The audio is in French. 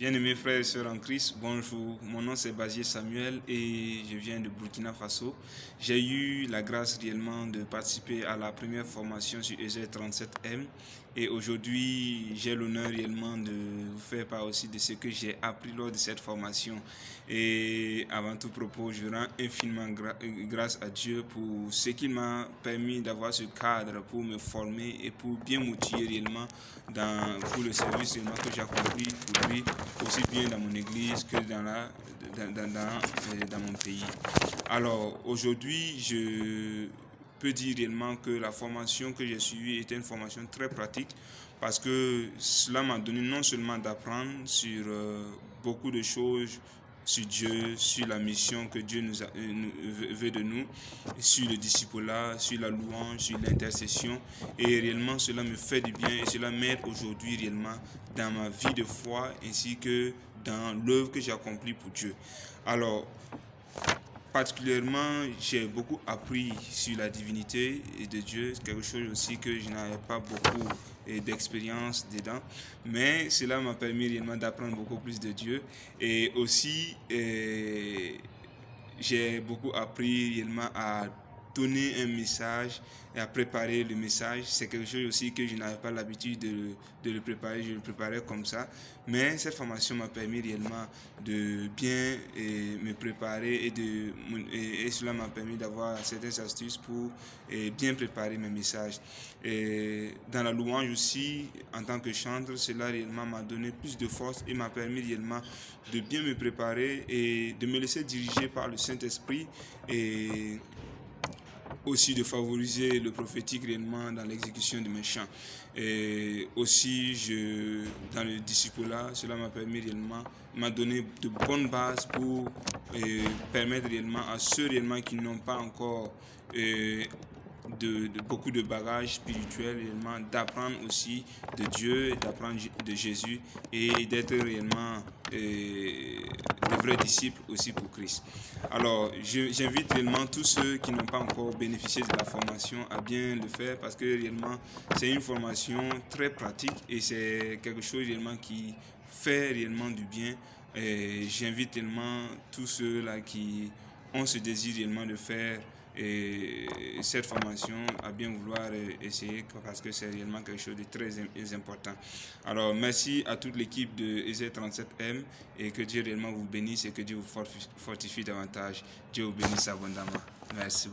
Bien-aimés frères et sœurs en Christ, bonjour. Mon nom c'est Bazier Samuel et je viens de Burkina Faso. J'ai eu la grâce réellement de participer à la première formation sur EZ37M et aujourd'hui j'ai l'honneur réellement de vous faire part aussi de ce que j'ai appris lors de cette formation. Et avant tout propos, je rends infiniment grâce à Dieu pour ce qu'il m'a permis d'avoir ce cadre pour me former et pour bien m'outiller réellement pour le service réellement que j'ai accompli pour lui, aussi bien dans mon église que dans mon pays. Alors aujourd'hui, je peux dire réellement que la formation que j'ai suivie était une formation très pratique parce que cela m'a donné non seulement d'apprendre sur beaucoup de choses sur Dieu, sur la mission que Dieu veut de nous, sur le discipulat, sur la louange, sur l'intercession. Et réellement, cela me fait du bien et cela m'aide aujourd'hui réellement dans ma vie de foi ainsi que dans l'œuvre que j'ai accomplie pour Dieu. Alors, particulièrement, j'ai beaucoup appris sur la divinité de Dieu, quelque chose aussi que je n'avais pas beaucoup d'expérience dedans, mais cela m'a permis réellement d'apprendre beaucoup plus de Dieu et aussi j'ai beaucoup appris réellement à donner un message et à préparer le message. C'est quelque chose aussi que je n'avais pas l'habitude de le préparer, je le préparais comme ça. Mais cette formation m'a permis réellement de bien me préparer et cela m'a permis d'avoir certaines astuces pour bien préparer mes messages. Et dans la louange aussi, en tant que chanteur, cela réellement m'a donné plus de force et m'a permis réellement de bien me préparer et de me laisser diriger par le Saint-Esprit et aussi de favoriser le prophétique réellement dans l'exécution de mes chants. Et aussi, dans le discipulat, cela m'a permis réellement, m'a donné de bonnes bases pour permettre réellement à ceux réellement qui n'ont pas encore de beaucoup de bagages spirituels réellement, d'apprendre aussi de Dieu, d'apprendre de Jésus et d'être réellement de vrais disciples aussi pour Christ. Alors, j'invite réellement tous ceux qui n'ont pas encore bénéficié de la formation à bien le faire parce que réellement, c'est une formation très pratique et c'est quelque chose réellement qui fait réellement du bien. J'invite réellement tous ceux-là qui ont ce désir réellement de faire cette formation à bien vouloir essayer parce que c'est réellement quelque chose de très important. Alors merci à toute l'équipe de EZ37M et que Dieu réellement vous bénisse et que Dieu vous fortifie davantage. Dieu vous bénisse abondamment. Merci beaucoup.